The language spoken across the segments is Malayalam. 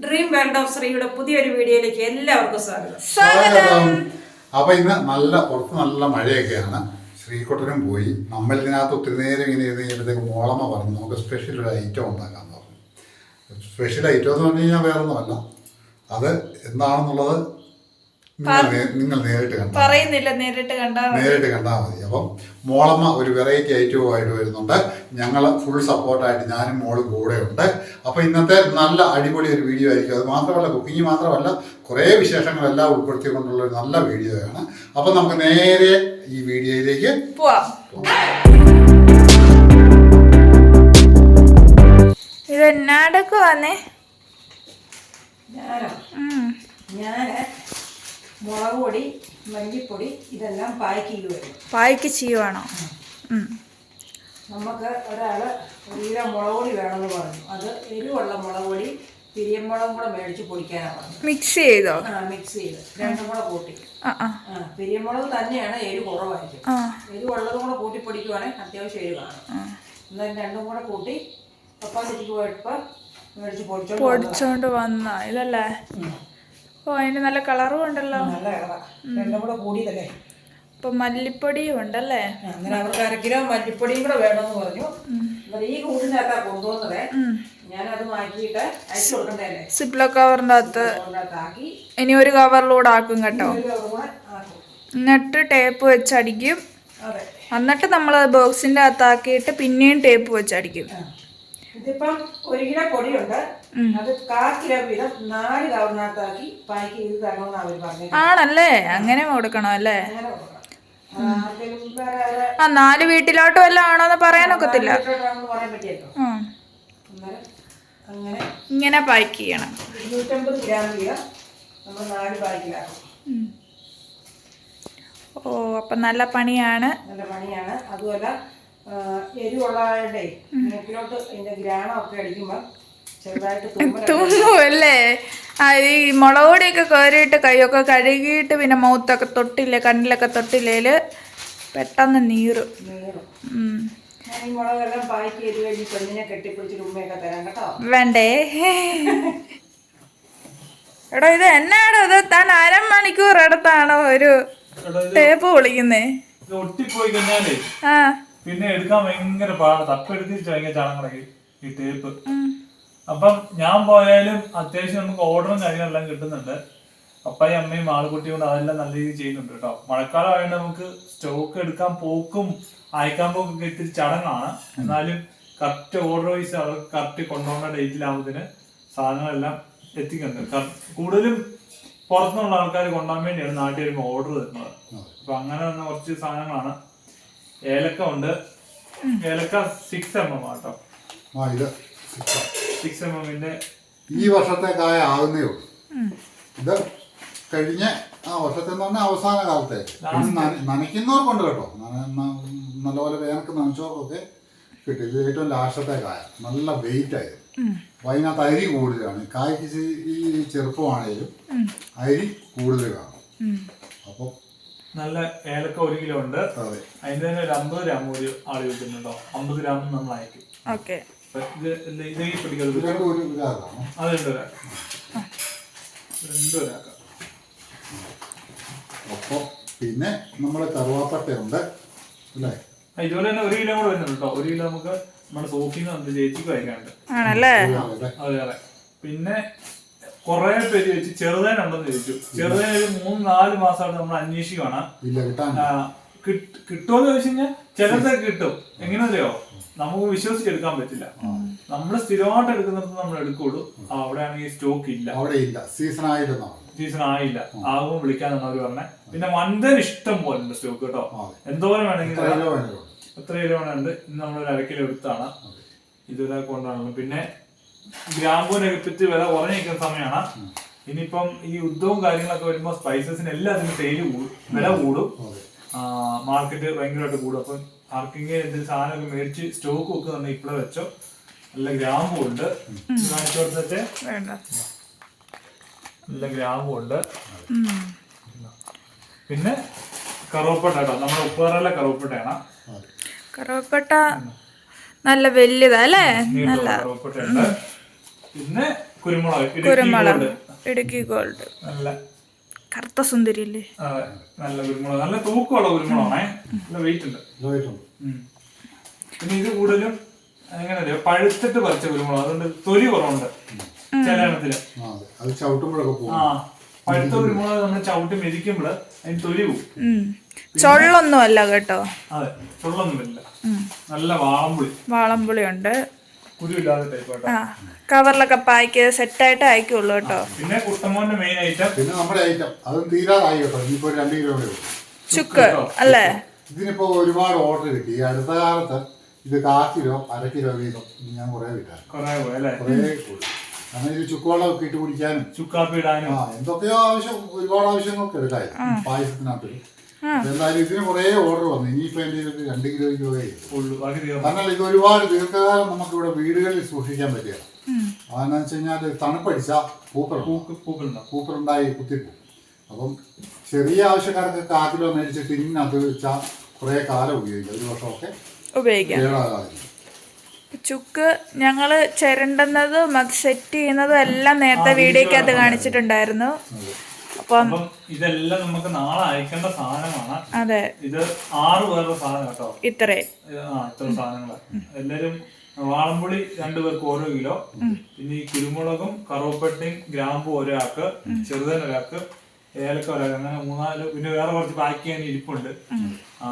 ഡ്രീം വേൾഡ് ഓഫ് ശ്രീയുടെ പുതിയൊരു വീഡിയോയിലേക്ക് എല്ലാവർക്കും സ്വാഗതം. അപ്പൊ ഇന്ന് പുറത്ത് നല്ല മഴയൊക്കെയാണ്. ശ്രീകുട്ടനും പോയി. നമ്മൾ ഇതിനകത്ത് ഒത്തിരി നേരം ഇങ്ങനെ ഇരുന്ന് കഴിഞ്ഞപ്പോഴത്തേക്ക് മോളമ്മ പറഞ്ഞു നമുക്ക് സ്പെഷ്യൽ ഒരു ഐറ്റം ഉണ്ടാക്കാമെന്ന് പറഞ്ഞു. സ്പെഷ്യൽ ഐറ്റം എന്ന് പറഞ്ഞു കഴിഞ്ഞാൽ വേറൊന്നുമല്ല, അത് എന്താണെന്നുള്ളത് നിങ്ങൾ നേരിട്ട് കണ്ടാൽ മതി. അപ്പം മോളമ്മ ഒരു വെറൈറ്റി ഐറ്റവുമായിട്ട് വരുന്നുണ്ട്. ഞങ്ങൾ ഫുൾ സപ്പോർട്ടായിട്ട് ഞാനും മോളും കൂടെ ഉണ്ട്. അപ്പോൾ ഇന്നത്തെ നല്ല അടിപൊളി ഒരു വീഡിയോ ആയിരിക്കും. അത് മാത്രമല്ല, കുക്കിംഗ് മാത്രമല്ല, കുറേ വിശേഷങ്ങളെല്ലാം ഉൾപ്പെടുത്തിക്കൊണ്ടുള്ള ഒരു നല്ല വീഡിയോയാണ്. അപ്പം നമുക്ക് നേരെ ഈ വീഡിയോയിലേക്ക് പോവാം. ഇത് എന്നാടൊക്കെ വന്നേ? ഞാൻ മുളക് പൊടി, മല്ലിപ്പൊടി ഇതെല്ലാം പായ്ക്ക് ചെയ്യുവാണോ? നമുക്ക് ഒരാൾ 1 കിലോ മുളക് പൊടി വേണമെന്ന് പറഞ്ഞു. അത് എരിവുള്ള മുളക് പൊടി പിരിയമുളകും കൂടെ മേടിച്ച് പൊടിക്കാനാണ്. മിക്സ് ചെയ്തോ? മിക്സ് ചെയ്ത് രണ്ടും കൂടെ കൂട്ടി. പിരിയമുളക് തന്നെയാണ് എരിവ് കുറവായിരിക്കും. എരിവുള്ളതും കൂടെ കൂട്ടി പൊടിക്കുവാണെങ്കിൽ അത്യാവശ്യം എരിവ് കാണും. എന്നാലും രണ്ടും കൂടെ കൂട്ടി കപ്പാസിറ്റിക്ക് പോയപ്പോൾ മേടിച്ച് പൊടിച്ചോണ്ട് വന്ന ഇതല്ലേ? ഓ, അതിന് നല്ല കളറും ഉണ്ടല്ലോ. നല്ല കളറാ. രണ്ടും കൂടെ കൂടിയതല്ലേ. ഇപ്പൊ മല്ലിപ്പൊടിയും ഉണ്ടല്ലേ? അങ്ങനെ അവർക്ക് 1/2 കിലോ മല്ലിപ്പൊടിയും കൂടെ വേണമെന്ന് പറഞ്ഞു. ഈ കൂടിനകത്താ കൊണ്ടുവന്നത്. ഞാനത് മാറ്റിയിട്ട് അയച്ചു കൊടുക്കണ്ടല്ലേ. സിപ്ലോ കവറിന്റെ അകത്ത് ഇനി ഒരു കവറിലൂടെ ആക്കും കേട്ടോ. എന്നിട്ട് ടേപ്പ് വെച്ചടിക്കും. എന്നിട്ട് നമ്മൾ ബോക്സിന്റെ അകത്താക്കിയിട്ട് പിന്നെയും ടേപ്പ് വെച്ചടിക്കും. ഇതിപ്പം 1 കിലോ പൊടിയുണ്ട്. അത് 1/4 കിലോ വീതം 4 കവറിനകത്താക്കി പാക്ക് ചെയ്ത് തരണമെന്ന് അവർ പറഞ്ഞു. ആണല്ലേ? അങ്ങനെ കൊടുക്കണോ അല്ലേ? 4 വീട്ടിലോട്ട് വല്ലതും ആണോന്ന് പറയാനൊക്കത്തില്ല. ഇങ്ങനെ പാക്ക് ചെയ്യണം. 250 ഗ്രാം വീതം നമ്മൾ 4 പാക്കിലാക്കും. ഓ, അപ്പൊ നല്ല പണിയാണ്. അതുപോലെ എരിവുള്ളതേ മൂക്കിലോട്ട് അതിന്റെ ഗ്രാണമൊക്കെ അടിക്കുമ്പോ ചെറുതായിട്ട് തുമ്മുമല്ലേ? ഈ മുളക് പൊടിയൊക്കെ കയറിയിട്ട് കൈയൊക്കെ കഴുകിയിട്ട് പിന്നെ മൗത്തൊക്കെ തൊട്ടില്ലേ, കണ്ണിലൊക്കെ തൊട്ടില്ലേല് പെട്ടെന്ന് നീറും. ഈ മുളകെല്ലാം പായ്ക്ക് ചെയ്ത് കഴിഞ്ഞ് പെണ്ണിനെ കെട്ടിപ്പിടിച്ചിട്ട് ഉമ്മയൊക്കെ തരാം കേട്ടോ. വേണ്ടേ? എടോ, ഇത് എന്നാടോ ഇത്? താൻ 1/2 മണിക്കൂർ എടുത്താണോ ഒരു ടേപ്പ് പൊളിക്കുന്നേ? പിന്നെ എടുക്കാൻ ഭയങ്കര പാടാണ്. തപ്പെടുത്തിച്ച് ഭയങ്കര ചാണകടക്കി ഈ ടേപ്പ്. അപ്പം ഞാൻ പോയാലും അത്യാവശ്യം നമുക്ക് ഓർഡറും കാര്യങ്ങളെല്ലാം കിട്ടുന്നുണ്ട്. അപ്പായും അമ്മയും ആളുകുട്ടിയും കൊണ്ട് അതെല്ലാം നല്ല രീതിയിൽ ചെയ്യുന്നുണ്ട് കേട്ടോ. മഴക്കാലം ആയതുകൊണ്ട് നമുക്ക് സ്റ്റോക്ക് എടുക്കാൻ പോക്കും അയക്കാൻ പോക്കൊക്കെ ഇത്തിരി ചടങ്ങാണ്. എന്നാലും കറക്റ്റ് ഓർഡർ വൈസ് അവർക്ക് കറക്റ്റ് കൊണ്ടുപോകുന്ന ഡേറ്റിലാകുന്നതിന് സാധനങ്ങളെല്ലാം എത്തിക്കുന്നുണ്ട്. കൂടുതലും പുറത്തുനിന്നുള്ള ആൾക്കാർ കൊണ്ടുപോകാൻ വേണ്ടിയാണ് നാട്ടിൽ വരുമ്പോൾ ഓർഡർ തരുന്നത്. അപ്പൊ അങ്ങനെ വന്ന കുറച്ച് സാധനങ്ങളാണ്. ഏലക്ക ഉണ്ട്. ഏലക്ക 6mm കേട്ടോ. 6mm ഈ വർഷത്തെ കായ ആകുന്നേ ഉള്ളൂ. ഇത് കഴിഞ്ഞ വർഷത്തെ അവസാന കാലത്തെ നനയ്ക്കുന്നവർക്കുണ്ട് കേട്ടോ. നല്ലപോലെ വേനൽക്ക് നനച്ചവർക്കൊക്കെ കിട്ടും. ഇത് ഏറ്റവും ലാസ്റ്റത്തെ കായ. നല്ല വെയിറ്റ് ആയത്. അതിനകത്ത് അരി കൂടുതലാണ്. കായ്ക്ക് ഈ ചെറുപ്പമാണേലും അരി കൂടുതൽ കാണും. അപ്പം നല്ല ഏലക്ക 1 കിലോ ഉണ്ട്. അതിന്റെ തന്നെ ഒരു 50 ഗ്രാം ഒരു ആള് ചോദിക്കുന്നുണ്ടോ? 50 ഗ്രാം നമ്മൾ അയക്കും. അപ്പൊ പിന്നെ നമ്മള് കറുവാപ്പട്ടയുണ്ട് അല്ലേ? ഇതുപോലെ തന്നെ 1 കിലോ കൂടെ വരുന്നുണ്ട് കേട്ടോ. 1 കിലോ നമുക്ക് നമ്മുടെ സോഫിന്ന് വന്നിട്ട് ചേച്ചിക്ക് വയ്ക്കാനുണ്ട്. അതെ. പിന്നെ കൊറേ പേര് ചോദിച്ചു ചെറുതേനുണ്ടെന്ന് ചോദിച്ചു. ചെറുതേന ഒരു 3-4 മാസമായിട്ട് നമ്മൾ അന്വേഷിക്കുകയാണ്. കിട്ടുമെന്ന് ചോദിച്ചു കഴിഞ്ഞാൽ ചിലതൊക്കെ കിട്ടും. എങ്ങനെയല്ലയോ, നമുക്ക് വിശ്വസിച്ചെടുക്കാൻ പറ്റില്ല. നമ്മൾ സ്ഥിരമായിട്ട് എടുക്കുന്നിടത്ത് നമ്മൾ എടുക്കുള്ളൂ. അവിടെ ആണെങ്കിൽ സ്റ്റോക്ക് ഇല്ല. സീസൺ ആയില്ല. ആകുമ്പോൾ വിളിക്കാന്നാണ് അവര് പറഞ്ഞത്. പിന്നെ വന്തൻ ഇഷ്ടം പോലെ ഉണ്ട് സ്റ്റോക്ക് കേട്ടോ. എന്തോരം വേണമെങ്കിൽ എത്ര കിലോ വേണമെങ്കിൽ ഇന്ന് നമ്മളൊരു 1/2 കിലോ എടുത്താണ്. ഇതൊരാൾക്ക് കൊണ്ടാണല്ലോ. പിന്നെ ഗ്രാമ്പൂനൊക്കെ പറ്റി വില കുറഞ്ഞിരിക്കുന്ന സമയമാണ്. ഇനിയിപ്പം ഈ യുദ്ധവും കാര്യങ്ങളൊക്കെ വരുമ്പോൾ സ്പൈസസിന് എല്ലാത്തിനും വില കൂടും. മാർക്കറ്റ് ഭയങ്കരമായിട്ട് കൂടും. അപ്പം ആർക്കെങ്കിലും എന്തെങ്കിലും സാധനമൊക്കെ മേടിച്ച് സ്റ്റോക്ക് വെക്കുന്നുണ്ടെങ്കിൽ ഇപ്പോഴെ വെച്ചോ. നല്ല ഗ്രാമ്പൂ ഉണ്ട്. കാണിച്ചു കൊടുത്തിട്ട് നല്ല ഗ്രാമ്പൂ ഉണ്ട്. പിന്നെ കറുവപ്പട്ട കേട്ടോ. നമ്മുടെ ഉപ്പുകറയിലെ കറുവപ്പട്ടയാണ്. കറുവപ്പട്ട നല്ല വലിയതാ അല്ലേ? നല്ല കറുവപ്പട്ടയുണ്ട്. പിന്നെ കുരുമുളക് കുരുമുളക് ഇടുക്കി ഗോൾഡ് നല്ല കറുത്ത സുന്ദരി അല്ലേ? അതെ, നല്ല കുരുമുളക്, നല്ല തൂക്കമുള്ള കുരുമുളകാണേ, നല്ല വെയിറ്റ് ഉണ്ട്. പിന്നെ ഇത് കൂടുതലും എങ്ങനെ പഴുത്തിട്ട് പറിച്ച കുരുമുളക്, അതുകൊണ്ട് തൊലി കുറവുണ്ട് ചില എണ്ണത്തില്. ആ, പഴുത്ത കുരുമുളക് നമ്മൾ ചവിട്ടി മെതിക്കുമ്പോൾ അതിന് തൊലി പോകും. ചൊള്ളൊന്നും അല്ല കേട്ടോ. അതെ, ചൊള്ളൊന്നും വരില്ല. നല്ല വാളംപുളി ഉണ്ട്, കുരുവില്ലാതെ ടൈപ്പ് കേട്ടോ. കവറിലൊക്കെ പായ്ക്ക് സെറ്റായിട്ട് അയക്കുള്ളൂ കേട്ടോ. പിന്നെ കുട്ടമ്മോന്റെ മെയിൻ ഐറ്റം, പിന്നെ നമ്മുടെ ഐറ്റം അതും തീരാറായി കേട്ടോ. ഇനിയിപ്പോ 2 കിലോ ചുക്ക് അല്ലേ? ഇതിനിപ്പോ ഒരുപാട് ഓർഡർ കിട്ടി. ഈ അടുത്ത കാലത്ത് ഇത് 1/4 കിലോ 1/2 കിലോ വീതം ഞാൻ കുറെ വിട്ടാണ്, കുറെ കൂടി. കാരണം ഇത് ചുക്കുവെള്ളമൊക്കെ ഇട്ട് കുടിക്കാനും ചുക്കാപ്പി ഇടാനും എന്തൊക്കെയോ ഒരുപാട് ആവശ്യങ്ങളൊക്കെ എടുക്കായിരുന്നു പായസത്തിനകത്ത്. എന്തായാലും ഇതിന് കുറെ ഓർഡർ വന്നു. ഇനിയിപ്പോ എന്റെ 2 കിലോയ്ക്ക് ഉള്ളൂ. കാരണം ഇത് ഒരുപാട് ദീർഘകാലം നമുക്ക് ഇവിടെ വീടുകളിൽ സൂക്ഷിക്കാൻ പറ്റിയാണ്. അതെന്നു വെച്ച് കഴിഞ്ഞാൽ തണുപ്പടിച്ചാൽ പൂക്കളുണ്ടായി കുത്തിപ്പോകും. അപ്പം ചെറിയ ആവശ്യക്കാർക്ക് 1/4 കിലോ മേടിച്ചിട്ട് ഇതിനകത്ത് വെച്ചാൽ കുറെ കാലം ഉപയോഗിക്കാം, 1 വർഷമൊക്കെ ഉപയോഗിക്കാം. ചുക്ക് ഞങ്ങള് ചിരണ്ടുന്നതും അത് സെറ്റ് ചെയ്യുന്നതും എല്ലാം നേരത്തെ വീഡിയോക്കകത്ത് കാണിച്ചിട്ടുണ്ടായിരുന്നു. അപ്പം ഇതെല്ലാം നമുക്ക് നാളെ അയക്കേണ്ട സാധനമാണ്. അതെ, ഇത് 6 പേരുടെ സാധനം കേട്ടോ. ഇത്ര സാധനങ്ങള് എല്ലാരും വാളംപുളി 2 പേർക്ക് ഓരോ കിലോ, പിന്നെ ഈ കുരുമുളകും കറുവപ്പട്ടയും ഗ്രാമ്പും ഒരാൾക്ക്, ചെറുതൻ ഒരാൾക്ക്, ഏലക്ക ഒരാൾക്ക്, അങ്ങനെ 3-4. പിന്നെ വേറെ കുറച്ച് പാക്ക് ചെയ്യാൻ ഇരിപ്പുണ്ട്.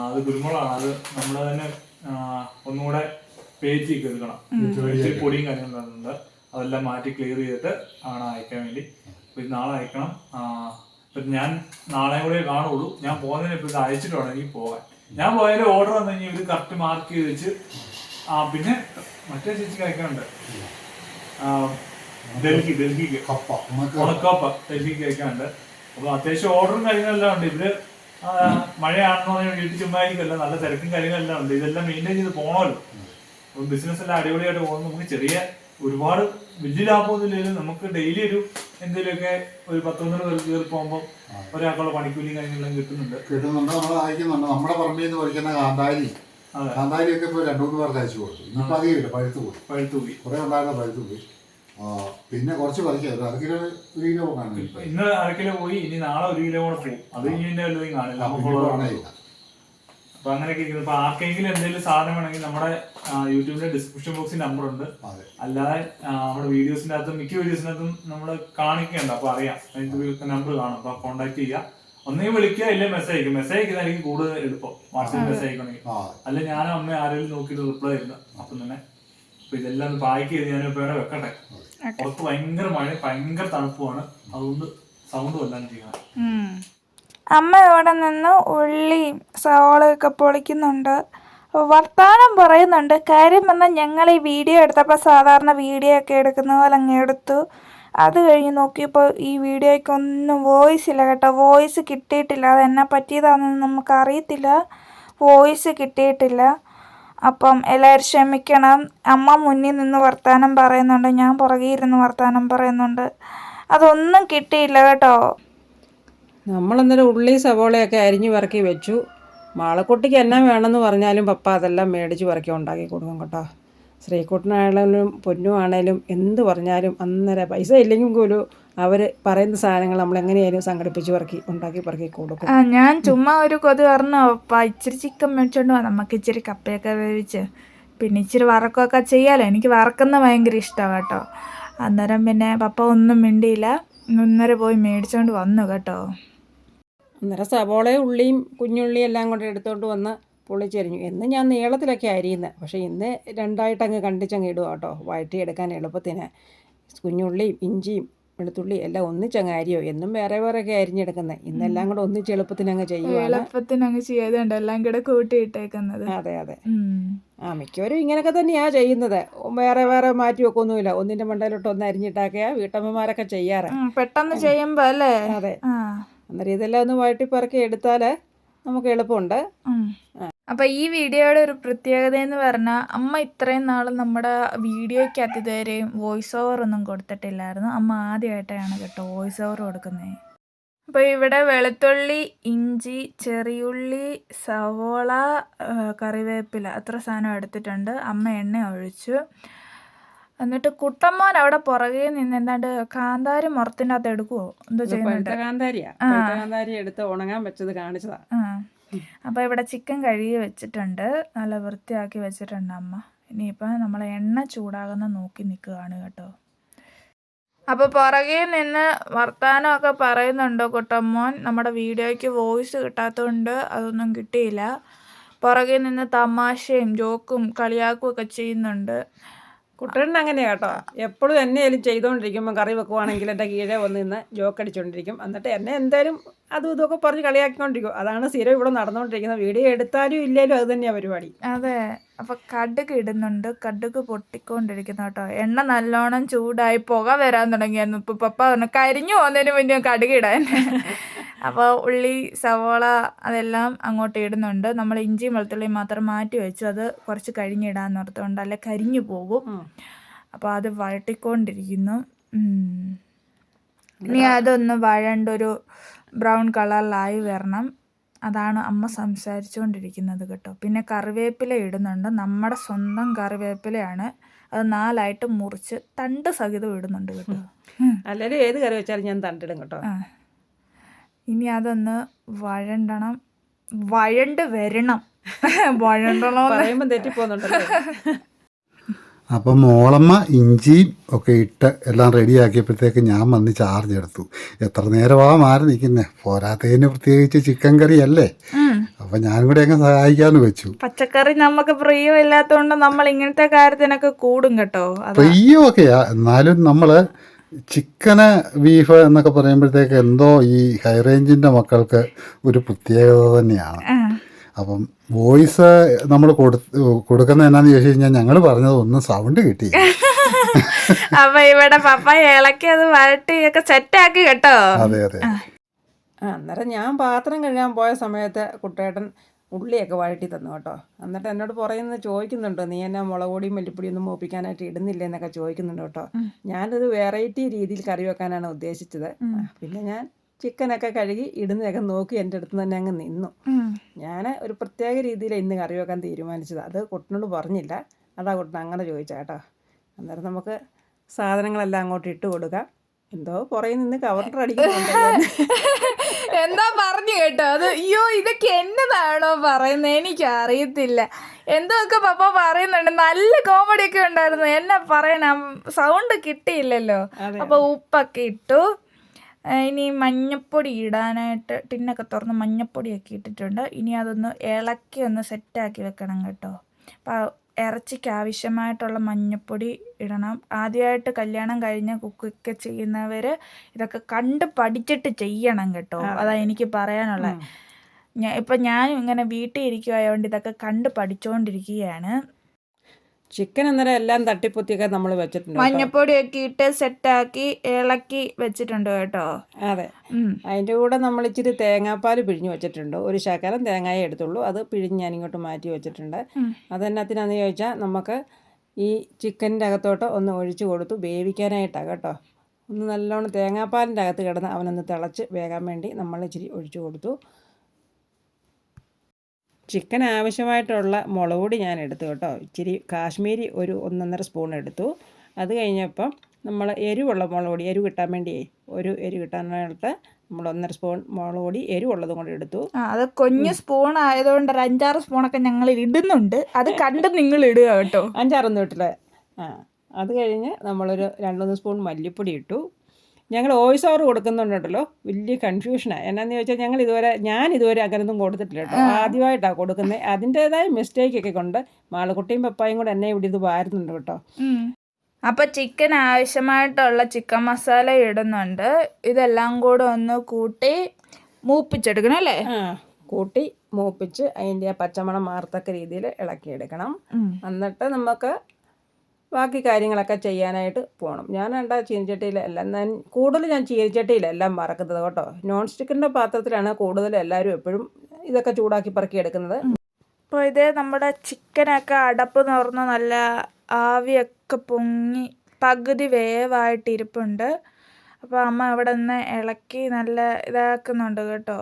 അത് കുരുമുളകാണ്. അത് നമ്മള് തന്നെ ഒന്നുകൂടെ പേറ്റിയൊക്കെ എടുക്കണം. പൊടിയും കാര്യങ്ങളുണ്ട്, അതെല്ലാം മാറ്റി ക്ലിയർ ചെയ്തിട്ട് ആണ് അയക്കാൻ വേണ്ടി. അപ്പൊ ഇത് നാളെ അയക്കണം. ഇപ്പൊ ഞാൻ നാളെ കൂടെ കാണുള്ളൂ. ഞാൻ പോകുന്നതിന് ഇപ്പൊ ഇത് അയച്ചിട്ട് വേണം എനിക്ക് പോകാൻ. ഞാൻ പോയാലും ഓർഡർ വന്നു കഴിഞ്ഞാൽ ഇത് കറക്റ്റ് മാർക്ക് ചെയ്ത് വെച്ച്. പിന്നെ മറ്റേ ചേച്ചിക്ക് അയക്കാനുണ്ട്, ഡൽഹിക്ക് ഉണക്കപ്പ ഡൽഹിക്ക് അയക്കാനുണ്ട്. അപ്പൊ അത്യാവശ്യം ഓർഡറും കാര്യങ്ങളെല്ലാം ഉണ്ട്. ഇവര് മഴയാണെന്ന് പറഞ്ഞാൽ വീട്ടിൽ ചുമ്മായിരിക്കല്ല, നല്ല തിരക്കും കാര്യങ്ങളെല്ലാം ഉണ്ട്. ഇതെല്ലാം മെയിൻറ്റെയിൻ ചെയ്ത് പോകണമല്ലോ. അപ്പം ബിസിനസ് എല്ലാം അടിപൊളിയായിട്ട് പോകുന്നത്. നമുക്ക് ചെറിയ ഒരുപാട് വലിയ ലാഭമൊന്നുമില്ലെങ്കിലും നമുക്ക് ഡെയിലി ഒരു എന്തെങ്കിലുമൊക്കെ ഒരു 10-12 പേർക്ക് കയറി പോകുമ്പോൾ ഒരാൾക്കുള്ള പണിക്കൂലിയും കാര്യങ്ങളെല്ലാം കിട്ടുന്നുണ്ട്. നമ്മൾ അയക്കുന്നുണ്ട്. നമ്മുടെ പറമ്പിൽ നിന്ന് പറിക്കുന്ന കാന്താരിയൊക്കെ ഇപ്പൊ 2-3 പേർക്ക് അയച്ചു കൊടുത്തു. ഇന്നിപ്പോ അധികമില്ല, പഴുത്തു പോയി. കുറെ ഉണ്ടായിരുന്ന പഴുത്തു പോയി. പിന്നെ കുറച്ച് പറിക്കാം. 1/2 കിലോ 1 കിലോ കാണും. ഇന്ന് 1/2 കിലോ പോയി. ഇനി നാളെ 1 കിലോ കൂടെ പോകും. അത് ഇനി വല്ലതും കാണില്ല. അപ്പൊ അങ്ങനെയൊക്കെ ഇരിക്കുന്നു. അപ്പൊ ആർക്കെങ്കിലും എന്തെങ്കിലും സാധനം വേണമെങ്കിൽ നമ്മുടെ യൂട്യൂബിന്റെ ഡിസ്ക്രിപ്ഷൻ ബോക്സിൽ നമ്പർ ഉണ്ട്. അല്ലാതെ നമ്മുടെ വീഡിയോസിന്റെ അകത്തും മിക്ക വീഡിയോസിനകത്തും നമ്മൾ കാണിക്കുന്നുണ്ട്. അപ്പൊ അറിയാം, നമ്പർ കാണും. അപ്പൊ കോൺടാക്ട് ചെയ്യുക. ഒന്നെങ്കിൽ വിളിക്കുക, ഇല്ലേ മെസ്സേജ് അയക്കും. മെസ്സേജ് അയക്കുന്നതായിരിക്കും കൂടുതൽ എളുപ്പം. വാട്സാപ്പ് മെസ്സേജ് അയക്കണമെങ്കിൽ. അല്ല ഞാനും അമ്മ ആരെങ്കിലും നോക്കിയിട്ട് റിപ്ലൈ ചെയ്യുന്ന. അപ്പം തന്നെ അപ്പൊ ഇതെല്ലാം പാക്ക് ചെയ്ത് ഞാനിപ്പോ ഇവിടെ വെക്കട്ടെ. പുറത്ത് ഭയങ്കര മഴ, ഭയങ്കര തണുപ്പുമാണ്. അതുകൊണ്ട് സൗണ്ട് വല്ലാണ്ട് ചെയ്യണം. അമ്മ ഇവിടെ നിന്ന് ഉള്ളിയും സവാളയൊക്കെ പൊളിക്കുന്നുണ്ട്, വർത്താനം പറയുന്നുണ്ട്. കാര്യം പറഞ്ഞാൽ ഞങ്ങൾ ഈ വീഡിയോ എടുത്തപ്പോൾ സാധാരണ വീഡിയോ ഒക്കെ എടുക്കുന്ന പോലെ അങ്ങ് എടുത്തു. അത് കഴിഞ്ഞ് നോക്കിയപ്പോൾ ഈ വീഡിയോയ്ക്കൊന്നും വോയിസ് ഇല്ല കേട്ടോ. വോയിസ് കിട്ടിയിട്ടില്ല. അതെന്നാ പറ്റിയതാണെന്ന് നമുക്കറിയത്തില്ല. വോയിസ് കിട്ടിയിട്ടില്ല. അപ്പം എല്ലാവരും ക്ഷമിക്കണം. അമ്മ മുന്നിൽ നിന്ന് വർത്താനം പറയുന്നുണ്ട്, ഞാൻ പുറകെ ഇരുന്ന് വർത്താനം പറയുന്നുണ്ട്. അതൊന്നും കിട്ടിയില്ല കേട്ടോ. നമ്മളന്നേരം ഉള്ളി സവോളയൊക്കെ അരിഞ്ഞ് പറക്കി വെച്ചു. മാളക്കുട്ടിക്ക് എന്നാ വേണമെന്ന് പറഞ്ഞാലും പപ്പ അതെല്ലാം മേടിച്ച് പറക്കി ഉണ്ടാക്കി കൊടുക്കും കേട്ടോ. ശ്രീകുട്ടനായാലും പൊന്നു ആണേലും എന്ത് പറഞ്ഞാലും അന്നേരം പൈസ ഇല്ലെങ്കിൽ പോലും അവർ പറയുന്ന സാധനങ്ങൾ നമ്മൾ എങ്ങനെയായാലും സംഘടിപ്പിച്ച് ഉണ്ടാക്കി പറക്കി കൊടുക്കും. ഞാൻ ചുമ്മാ ഒരു കൊതി പറഞ്ഞു, പപ്പ ഇച്ചിരി ചിക്കൻ മേടിച്ചോണ്ട് പോകാം, നമുക്ക് ഇച്ചിരി കപ്പയൊക്കെ വേവിച്ച് പിന്നെ ഇച്ചിരി വറക്കൊക്കെ ചെയ്യാമല്ലോ. എനിക്ക് വറക്കുന്ന ഭയങ്കര ഇഷ്ടമാണ് കേട്ടോ. അന്നേരം പിന്നെ പപ്പ ഒന്നും മിണ്ടിയില്ല, ഇന്നേരം പോയി മേടിച്ചോണ്ട് വന്നു കേട്ടോ. അന്നേരം സവോളയും ഉള്ളിയും കുഞ്ഞുള്ളിയും എല്ലാം കൂടെ എടുത്തോണ്ട് വന്ന് പൊളിച്ചരിഞ്ഞു. എന്ന് ഞാൻ നീളത്തിലൊക്കെ അരിയുന്നത്, പക്ഷേ ഇന്ന് 2ആയിട്ട് അങ്ങ് കണ്ടിച്ചങ്ങ് ഇടുക കേട്ടോ. വഴറ്റിയെടുക്കാൻ എളുപ്പത്തിന് കുഞ്ഞുള്ളിയും ഇഞ്ചിയും വെളുത്തുള്ളി എല്ലാം ഒന്നിച്ചങ്ങ് അരിയോ. എന്നും വേറെ വേറെയൊക്കെ അരിഞ്ഞെടുക്കുന്നത്. ഇന്നെല്ലാം കൂടെ ഒന്നിച്ച് എളുപ്പത്തിനങ്ങ് എളുപ്പത്തിനങ്ങ് ചെയ്തുകൊണ്ട് എല്ലാം കൂടെ കൂട്ടിയിട്ടേക്കുന്നത്. അതെ. മിക്കവരും ഇങ്ങനെയൊക്കെ തന്നെയാണ് ചെയ്യുന്നത്. വേറെ വേറെ മാറ്റി വെക്കൊന്നുമില്ല. ഒന്നിൻ്റെ മണ്ടയിലോട്ട് ഒന്ന് അരിഞ്ഞിട്ടാക്കിയാ വീട്ടമ്മമാരൊക്കെ ചെയ്യാറ്. പെട്ടെന്ന് ചെയ്യുമ്പോ അല്ലേ? അതെ. അന്നേരം ഇതെല്ലാം ഒന്ന് വഴറ്റി പറക്കി എടുത്താൽ നമുക്ക് എളുപ്പമുണ്ട്. അപ്പോൾ ഈ വീഡിയോയുടെ ഒരു പ്രത്യേകത എന്ന് പറഞ്ഞാൽ അമ്മ ഇത്രയും നാൾ നമ്മുടെ വീഡിയോയ്ക്കകത്ത് ഇതുവരെയും വോയിസ് ഓവർ ഒന്നും കൊടുത്തിട്ടില്ലായിരുന്നു. അമ്മ ആദ്യമായിട്ടാണ് കേട്ടോ വോയിസ് ഓവർ കൊടുക്കുന്നത്. അപ്പോൾ ഇവിടെ വെളുത്തുള്ളി, ഇഞ്ചി, ചെറിയുള്ളി, സവോള, കറിവേപ്പില അത്ര സാധനം എടുത്തിട്ടുണ്ട്. അമ്മ എണ്ണ ഒഴിച്ചു. എന്നിട്ട് കുട്ടമ്മോൻ അവിടെ പുറകെ നിന്ന് എന്താണ്ട് കാന്താരി മുറത്തിൻ്റെ അകത്ത് എടുക്കുവോ എന്തോ ചെയ്യുന്നുണ്ട്. കാന്താരി എടുത്ത് ഉണങ്ങാൻ വെച്ചത് കാണിച്ചതാ. അപ്പോൾ ഇവിടെ ചിക്കൻ കഴുകി വെച്ചിട്ടുണ്ട്, നല്ല വൃത്തിയാക്കി വെച്ചിട്ടുണ്ട് അമ്മ. ഇനിയിപ്പോൾ നമ്മൾ എണ്ണ ചൂടാകുന്ന നോക്കി നിൽക്കുകയാണ് കേട്ടോ. അപ്പോൾ പുറകെ നിന്ന് വർത്താനമൊക്കെ പറയുന്നുണ്ടോ കുട്ടമ്മോൻ. നമ്മുടെ വീഡിയോയ്ക്ക് വോയിസ് കിട്ടാത്തതുകൊണ്ട് അതൊന്നും കിട്ടിയില്ല. പുറകെ നിന്ന് തമാശയും ജോക്കും കളിയാക്കും ഒക്കെ ചെയ്യുന്നുണ്ട്. കുട്ടേട്ടൻ അങ്ങനെയാ കേട്ടോ. എപ്പോഴും എന്നെയാലും ചെയ്തുകൊണ്ടിരിക്കുമ്പോൾ കറി വെക്കുവാണെങ്കിൽ എൻ്റെ കീഴെ വന്ന് നിന്ന് ജോക്കടിച്ചുകൊണ്ടിരിക്കും. എന്നിട്ട് എന്നെ എന്തായാലും അതും ഇതൊക്കെ പറഞ്ഞ് കളിയാക്കിക്കൊണ്ടിരിക്കും. അതാണ് സ്ഥിരം ഇവിടെ നടന്നുകൊണ്ടിരിക്കുന്നത്. വീഡിയോ എടുത്താലും ഇല്ലേലും അത് തന്നെയാണ് പരിപാടി. അതെ. അപ്പോൾ കടുക് ഇടുന്നുണ്ട്, കടുക് പൊട്ടിക്കൊണ്ടിരിക്കുന്നു കേട്ടോ. എണ്ണ നല്ലോണം ചൂടായി പുക വരാൻ തുടങ്ങിയായിരുന്നു. ഇപ്പോൾ പപ്പ പറഞ്ഞു കരിഞ്ഞു പോകുന്നതിന് മുന്നേ കടുക് ഇടാൻ. അപ്പോൾ ഉള്ളി സവോള അതെല്ലാം അങ്ങോട്ട് ഇടുന്നുണ്ട്. നമ്മൾ ഇഞ്ചിയും വെളുത്തുള്ളിയും മാത്രം മാറ്റി വെച്ചു, അത് കുറച്ച് കഴിഞ്ഞിടാന്ന് ഓർത്തുകൊണ്ട്, അല്ലെ കരിഞ്ഞു പോകും. അപ്പോൾ അത് വഴട്ടിക്കൊണ്ടിരിക്കുന്നു. ഇനി അതൊന്ന് വഴണ്ടൊരു ബ്രൗൺ കളറിലായി വരണം. അതാണ് അമ്മ സംസാരിച്ചുകൊണ്ടിരിക്കുന്നത് കേട്ടോ. പിന്നെ കറിവേപ്പില ഇടുന്നുണ്ട്, നമ്മുടെ സ്വന്തം കറിവേപ്പിലയാണ്. അത് 4ആയിട്ട് മുറിച്ച് തണ്ട് സഹിതം ഇടുന്നുണ്ട് കേട്ടോ. അല്ലെങ്കിൽ ഏത് കറി വെച്ചാലും ഞാൻ തണ്ടിടും കേട്ടോ. ഇനി അതൊന്ന് വഴണ്ടണം, വഴണ്ട് വരണം. വഴണ്ടണം പറയുമ്പോൾ തെറ്റിപ്പോകുന്നുണ്ടല്ലോ. അപ്പം മോളമ്മ ഇഞ്ചിയും ഒക്കെ ഇട്ട് എല്ലാം റെഡിയാക്കിയപ്പോഴത്തേക്ക് ഞാൻ വന്ന് ചാർജ് എടുത്തു. എത്ര നേരമാണ് മാറി നിൽക്കുന്നത്, പോരാത്തതിന് പ്രത്യേകിച്ച് ചിക്കൻ കറി അല്ലേ, അപ്പം ഞാനും കൂടെ അങ്ങ് സഹായിക്കാമെന്ന് വെച്ചു. പച്ചക്കറി നമുക്ക് പ്രിയമില്ലാത്തതുകൊണ്ട് നമ്മൾ ഇങ്ങനത്തെ കാര്യത്തിനൊക്കെ കൂടും കേട്ടോ. പ്രിയമൊക്കെയാ, എന്നാലും നമ്മൾ ചിക്കന് ബീഫ് എന്നൊക്കെ പറയുമ്പോഴത്തേക്ക് എന്തോ ഈ ഹൈ റേഞ്ചിൻ്റെ മക്കൾക്ക് ഒരു പ്രത്യേകത തന്നെയാണ്. അപ്പം വോയിസ് നമ്മൾ കൊടുക്കുന്നത് എന്നാന്ന് ചോദിച്ചു കഴിഞ്ഞാൽ ഞങ്ങൾ പറഞ്ഞത് ഒന്നും സൗണ്ട് കിട്ടി. അപ്പൊ ഇവിടെ പപ്പ ഇളക്കി അത് വഴട്ടിയൊക്കെ സെറ്റാക്കി കേട്ടോ. അതെ അതെ. അന്നേരം ഞാൻ പാത്രം കഴുകാൻ പോയ സമയത്ത് കുട്ടേട്ടൻ ഉള്ളിയൊക്കെ വഴട്ടി തന്നു കേട്ടോ. എന്നിട്ട് എന്നോട് പുറയുന്ന ചോദിക്കുന്നുണ്ട്, നീ എന്നാ മുളക് പൊടിയും മല്ലിപ്പൊടിയും ഒന്നും മൂപ്പിക്കാനായിട്ട് ഇടുന്നില്ല എന്നൊക്കെ ചോദിക്കുന്നുണ്ട് കേട്ടോ. ഞാനത് വെറൈറ്റി രീതിയിൽ കറി വെക്കാനാണ് ഉദ്ദേശിച്ചത്. പിന്നെ ഞാൻ ചിക്കനൊക്കെ കഴുകി ഇടുന്നതൊക്കെ നോക്കി എൻ്റെ അടുത്ത് തന്നെ അങ്ങ് നിന്നു. ഞാൻ ഒരു പ്രത്യേക രീതിയിൽ ഇന്ന് കറി വെക്കാൻ തീരുമാനിച്ചത്. അത് കുട്ടനോട് പറഞ്ഞില്ല, അതാ കുട്ടൻ അങ്ങനെ ചോദിച്ചാൽ കേട്ടോ. അന്നേരം നമുക്ക് സാധനങ്ങളെല്ലാം അങ്ങോട്ട് ഇട്ട് കൊടുക്കാം. എന്തോ പുറകെ നിന്ന് കവറിട്ട് അടിക്കുന്നുണ്ട്. എന്താ പറഞ്ഞു കേട്ടോ. അത് അയ്യോ ഇതൊക്കെ എന്നതാണോ പറയുന്നത് എനിക്കറിയത്തില്ല. എന്തൊക്കെ പപ്പ പറയുന്നുണ്ട്. നല്ല കോമഡി ഒക്കെ ഉണ്ടായിരുന്നു. എന്നാ പറയണ സൗണ്ട് കിട്ടിയില്ലല്ലോ. അപ്പൊ ഉപ്പൊക്കെ ഇട്ടു. ഇനി മഞ്ഞപ്പൊടി ഇടാനായിട്ട് ടിന്നൊക്കെ തുറന്ന് മഞ്ഞപ്പൊടിയൊക്കെ ഇട്ടിട്ടുണ്ട്. ഇനി അതൊന്ന് ഇളക്കി ഒന്ന് സെറ്റാക്കി വെക്കണം കേട്ടോ. അപ്പോൾ ഇറച്ചിക്ക് ആവശ്യമായിട്ടുള്ള മഞ്ഞപ്പൊടി ഇടണം. ആദ്യമായിട്ട് കല്യാണം കഴിഞ്ഞ് കുക്കൊക്കെ ചെയ്യുന്നവർ ഇതൊക്കെ കണ്ട് പഠിച്ചിട്ട് ചെയ്യണം കേട്ടോ. അതാ എനിക്ക് പറയാനുള്ളത്. ഞാൻ ഇങ്ങനെ വീട്ടിൽ ഇരിക്കുകയായതുകൊണ്ട് ഇതൊക്കെ കണ്ട് പഠിച്ചുകൊണ്ടിരിക്കുകയാണ്. ചിക്കൻ അന്നേരം എല്ലാം തട്ടിപ്പൊത്തിയൊക്കെ നമ്മൾ വെച്ചിട്ടുണ്ട്. മഞ്ഞപ്പൊടിയൊക്കെ ഇട്ട് സെറ്റാക്കി ഇളക്കി വെച്ചിട്ടുണ്ട് കേട്ടോ. അതെ. അതിൻ്റെ കൂടെ നമ്മൾ ഇച്ചിരി തേങ്ങാപ്പാൽ പിഴിഞ്ഞ് വെച്ചിട്ടുണ്ട്. ഒരു ശകലം തേങ്ങായേ എടുത്തുള്ളൂ, അത് പിഴിഞ്ഞ് ഞാനിങ്ങോട്ട് മാറ്റി വെച്ചിട്ടുണ്ട്. അതെന്നാത്തിനാന്ന് ചോദിച്ചാൽ നമുക്ക് ഈ ചിക്കൻ്റെ അകത്തോട്ട് ഒന്ന് ഒഴിച്ച് കൊടുത്തു വേവിക്കാനായിട്ടാണ് കേട്ടോ. ഒന്ന് നല്ലോണം തേങ്ങാപ്പാലിൻ്റെ അകത്ത് കിടന്ന് അവനൊന്ന് തിളച്ച് വേകാൻ വേണ്ടി നമ്മൾ ഇച്ചിരി ഒഴിച്ചു കൊടുത്തു. ചിക്കൻ ആവശ്യമായിട്ടുള്ള മുളക് പൊടി ഞാൻ എടുത്തു കേട്ടോ. ഇച്ചിരി കാശ്മീരി ഒരു 1.5 സ്പൂൺ എടുത്തു. അത് കഴിഞ്ഞപ്പം നമ്മൾ എരിവുള്ള മുളക് പൊടി, എരിവ് കിട്ടാൻ വേണ്ടി ഒരു എരിവ് കിട്ടാനായിട്ട് നമ്മൾ 1.5 സ്പൂൺ മുളക് പൊടി എരിവുള്ളതും കൊണ്ട് എടുത്തു. അത് കുഞ്ഞ് സ്പൂൺ ആയതുകൊണ്ട് ഒരു 5-6 സ്പൂണൊക്കെ ഞങ്ങൾ ഇടുന്നുണ്ട്. അത് കണ്ട് നിങ്ങൾ ഇടുക കേട്ടോ. 5-6 ഇട്ടില്ല. അത് കഴിഞ്ഞ് നമ്മളൊരു 2-3 സ്പൂൺ മല്ലിപ്പൊടി ഇട്ടു. ഞങ്ങൾ വോയിസ് ഓവർ കൊടുക്കുന്നുണ്ടല്ലോ, വലിയ കൺഫ്യൂഷനാണ്. എന്നാന്ന് ചോദിച്ചാൽ ഞാൻ ഇതുവരെ അങ്ങനൊന്നും കൊടുത്തിട്ടില്ല കേട്ടോ. ആദ്യമായിട്ടാണ് കൊടുക്കുന്നത്. അതിൻ്റേതായ മിസ്റ്റേക്കൊക്കെ കൊണ്ട് മാളുകുട്ടിയും പപ്പായും കൂടെ എന്നെ ഇവിടെ ഇത് വാരുന്നുണ്ട് കേട്ടോ. അപ്പോൾ ചിക്കൻ ആവശ്യമായിട്ടുള്ള ചിക്കൻ മസാല ഇടുന്നുണ്ട്. ഇതെല്ലാം കൂടെ ഒന്ന് കൂട്ടി മൂപ്പിച്ചെടുക്കണം അല്ലേ? കൂട്ടി മൂപ്പിച്ച് അതിൻ്റെ പച്ചമണം മാറത്തക്ക രീതിയിൽ ഇളക്കിയെടുക്കണം. എന്നിട്ട് നമുക്ക് ബാക്കി കാര്യങ്ങളൊക്കെ ചെയ്യാനായിട്ട് പോകണം. ഞാൻ ചീനിച്ചട്ടിയിലെല്ലാം കൂടുതൽ ഞാൻ ചീനിച്ചട്ടിയിലെല്ലാം വറക്കുന്നത് കേട്ടോ. നോൺ സ്റ്റിക്കിൻ്റെ പാത്രത്തിലാണ് കൂടുതൽ എല്ലാവരും എപ്പോഴും ഇതൊക്കെ ചൂടാക്കി പറക്കി എടുക്കുന്നത്. അപ്പോൾ ഇത് നമ്മുടെ ചിക്കനൊക്കെ അടപ്പ് തുറന്ന് നല്ല ആവിയൊക്കെ പൊങ്ങി പകുതി വേവായിട്ടിരിപ്പുണ്ട്. അപ്പോൾ അമ്മ അവിടെ നിന്ന് ഇളക്കി നല്ല ഇതാക്കുന്നുണ്ട് കേട്ടോ.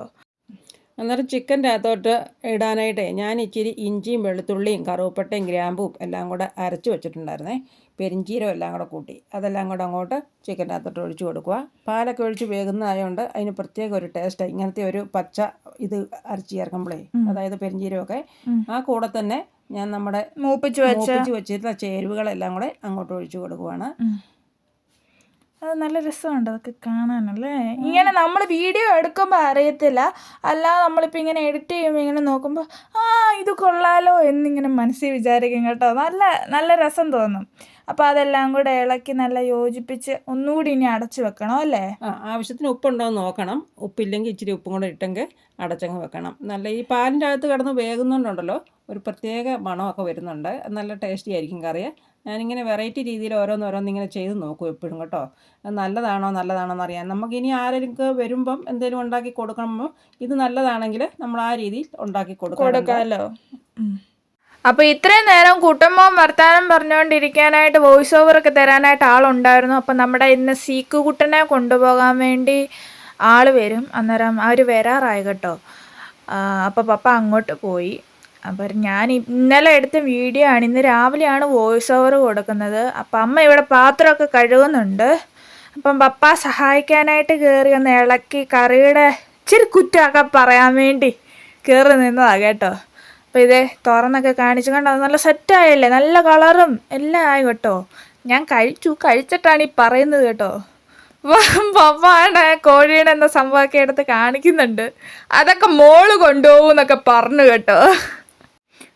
അന്നേരം ചിക്കൻ്റെ അകത്തോട്ട് ഇടാനായിട്ടേ ഞാൻ ഇച്ചിരി ഇഞ്ചിയും വെളുത്തുള്ളിയും കറുവപ്പട്ടയും ഗ്രാമ്പും എല്ലാം കൂടെ അരച്ച് വെച്ചിട്ടുണ്ടായിരുന്നേ. പെരിഞ്ചീരം എല്ലാം കൂടെ കൂട്ടി അതെല്ലാം കൂടെ അങ്ങോട്ട് ചിക്കൻ്റെ അകത്തോട്ട് ഒഴിച്ചു കൊടുക്കുക. പാലൊക്കെ ഒഴിച്ച് വേകുന്നതായതുകൊണ്ട് അതിന് പ്രത്യേക ഒരു ടേസ്റ്റ്. ഇങ്ങനത്തെ ഒരു പച്ച ഇത് അരച്ച് ചേർക്കുമ്പോഴേ, അതായത് പെരിഞ്ചീരമൊക്കെ, ആ കൂടെ തന്നെ ഞാൻ നമ്മുടെ മൂപ്പിച്ച് വെച്ചിരുന്ന ചേരുവകളെല്ലാം കൂടെ അങ്ങോട്ട് ഒഴിച്ചു കൊടുക്കുവാണ്. അത് നല്ല രസമുണ്ട് അതൊക്കെ കാണാനല്ലേ. ഇങ്ങനെ നമ്മൾ വീഡിയോ എടുക്കുമ്പോൾ അറിയത്തില്ല, അല്ലാതെ നമ്മളിപ്പോൾ ഇങ്ങനെ എഡിറ്റ് ചെയ്യുമ്പോൾ ഇങ്ങനെ നോക്കുമ്പോൾ ഇത് കൊള്ളാലോ എന്നിങ്ങനെ മനസ്സിൽ വിചാരിക്കും കേട്ടോ. നല്ല നല്ല രസം തോന്നും. അപ്പോൾ അതെല്ലാം കൂടെ ഇളക്കി നല്ല യോജിപ്പിച്ച് ഒന്നുകൂടി ഇനി അടച്ചു വെക്കണം അല്ലേ? ആവശ്യത്തിന് ഉപ്പുണ്ടോ എന്ന് നോക്കണം. ഉപ്പില്ലെങ്കിൽ ഇച്ചിരി ഉപ്പും കൂടെ ഇട്ടെങ്കിൽ അടച്ചങ്ങ് വെക്കണം. നല്ല ഈ പാലിൻ്റെ അകത്ത് കിടന്ന് വേകുന്നുണ്ടല്ലോ, ഒരു പ്രത്യേക മണമൊക്കെ വരുന്നുണ്ട്. നല്ല ടേസ്റ്റി ആയിരിക്കും കറി. ഞാനിങ്ങനെ വെറൈറ്റി രീതിയിൽ ഓരോന്നിങ്ങനെ ചെയ്ത് നോക്കും എപ്പോഴും കേട്ടോ. അത് നല്ലതാണോ എന്നറിയാൻ. നമുക്കിനി ആരെങ്കിലും വരുമ്പം എന്തെങ്കിലും ഉണ്ടാക്കി കൊടുക്കുമ്പോൾ ഇത് നല്ലതാണെങ്കിൽ നമ്മൾ ആ രീതിയിൽ ഉണ്ടാക്കി കൊടുക്കാമല്ലോ. അപ്പോൾ ഇത്രയും നേരം കുട്ടുമ്പം വർത്താനം പറഞ്ഞുകൊണ്ടിരിക്കാനായിട്ട് വോയിസ് ഓവറൊക്കെ തരാനായിട്ട് ആളുണ്ടായിരുന്നു. അപ്പം നമ്മുടെ ഇന്ന് സീക്കു കുട്ടനെ കൊണ്ടുപോകാൻ വേണ്ടി ആൾ വരും. അന്നേരം അവർ വരാറായി കേട്ടോ. അപ്പോൾ പപ്പ അങ്ങോട്ട് പോയി. അപ്പം ഞാൻ ഇന്നലെ എടുത്ത വീഡിയോ ആണ്, ഇന്ന് രാവിലെയാണ് വോയിസ് ഓവർ കൊടുക്കുന്നത്. അപ്പം അമ്മ ഇവിടെ പാത്രമൊക്കെ കഴുകുന്നുണ്ട്. അപ്പം പപ്പ സഹായിക്കാനായിട്ട് കയറി ഒന്ന് ഇളക്കി കറിയുടെ ഇച്ചിരി കുറ്റമൊക്കെ പറയാൻ വേണ്ടി കയറി നിന്നതാണ് കേട്ടോ. അപ്പോൾ ഇതേ തുറന്നൊക്കെ കാണിച്ചു കണ്ടോ, നല്ല സെറ്റായല്ലേ, നല്ല കളറും എല്ലാം ആയി കേട്ടോ. ഞാൻ കഴിച്ചിട്ടാണ് ഈ പറയുന്നത് കേട്ടോ. പപ്പാണ് കോഴിയുടെ എന്ന സംഭവമൊക്കെ എടുത്ത് കാണിക്കുന്നുണ്ട്. അതൊക്കെ മോള് കൊണ്ടുപോകും എന്നൊക്കെ പറഞ്ഞു കേട്ടോ.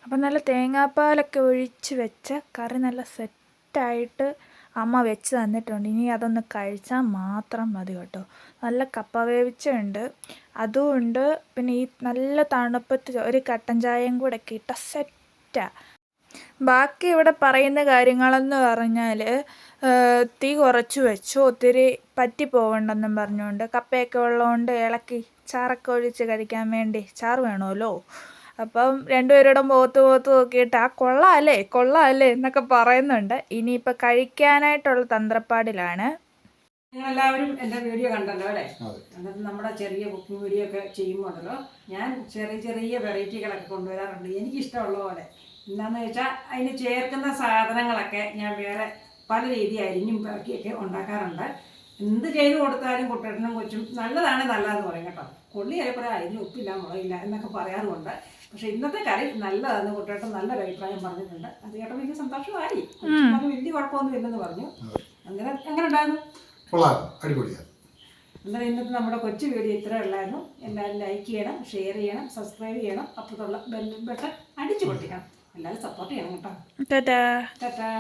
അപ്പം നല്ല തേങ്ങാപ്പാലൊക്കെ ഒഴിച്ച് വെച്ച കറി നല്ല സെറ്റായിട്ട് അമ്മ വെച്ച് തന്നിട്ടുണ്ട്. ഇനി അതൊന്ന് കഴിച്ചാൽ മാത്രം മതി കേട്ടോ. നല്ല കപ്പ വേവിച്ചുണ്ട്, അതും ഉണ്ട്. പിന്നെ ഈ നല്ല തണുപ്പത്ത് ഒരു കട്ടൻ ചായയും കൂടെ ഇട്ട സെറ്റാ. ബാക്കി ഇവിടെ പറയുന്ന കാര്യങ്ങളെന്ന് പറഞ്ഞാൽ തീ കുറച്ച് വെച്ചു, ഒത്തിരി പറ്റി പോകണ്ടെന്നും പറഞ്ഞുകൊണ്ട് കപ്പയൊക്കെ ഉള്ളതുകൊണ്ട് ഇളക്കി ചാറൊക്കെ ഒഴിച്ച് കഴിക്കാൻ വേണ്ടി ചാറ് വേണമല്ലോ. അപ്പം രണ്ടുപേരോടും പോത്ത് നോക്കിയിട്ട് കൊള്ളാമല്ലേ എന്നൊക്കെ പറയുന്നുണ്ട്. ഇനിയിപ്പോൾ കഴിക്കാനായിട്ടുള്ള തന്ത്രപ്പാടിലാണ്. നിങ്ങളെല്ലാവരും എൻ്റെ വീഡിയോ കണ്ടല്ലോ അല്ലേ? എന്നിട്ട് നമ്മുടെ ചെറിയ കുക്കിംഗ് വീഡിയോ ഒക്കെ ചെയ്യുമ്പോഴല്ലോ ഞാൻ ചെറിയ വെറൈറ്റികളൊക്കെ കൊണ്ടുവരാറുണ്ട്, എനിക്കിഷ്ടമുള്ള പോലെ. എന്താണെന്ന് വെച്ചാൽ അതിന് ചേർക്കുന്ന സാധനങ്ങളൊക്കെ ഞാൻ വേറെ പല രീതി അരിഞ്ഞും പെറുക്കിയൊക്കെ ഉണ്ടാക്കാറുണ്ട്. എന്ത് ചെയ്ത് കൊടുത്താലും കുട്ടേട്ടനും കൊച്ചും നല്ലതെന്ന് പറയും കേട്ടോ. കൊള്ളി ചിലപ്പോൾ അരിഞ്ഞ് ഉപ്പില്ല മുളകില്ല എന്നൊക്കെ പറയാറുമുണ്ട്. പക്ഷെ ഇന്നത്തെ കറി നല്ലതെന്ന് കുട്ടേട്ടൻ നല്ലൊരു അഭിപ്രായം പറഞ്ഞിട്ടുണ്ട്. അത് കേട്ടപ്പോൾ എനിക്ക് സന്തോഷമായി. വലിയ കുഴപ്പമൊന്നും ഇല്ലെന്ന് പറഞ്ഞു. എങ്ങനെ ഉണ്ടായിരുന്നു? എന്നാൽ ഇന്നത്തെ നമ്മുടെ കൊച്ചു വീഡിയോ ഇത്ര ഉള്ളായിരുന്നു. എല്ലാവരും ലൈക്ക് ചെയ്യണം, ഷെയർ ചെയ്യണം, സബ്സ്ക്രൈബ് ചെയ്യണം, അപ്പുറത്തുള്ള ബെൽ ബട്ടൺ അടിച്ചു പൊട്ടിക്കണം. എല്ലാവരും സപ്പോർട്ട് ചെയ്യണം കേട്ടോ. ടാറ്റാ.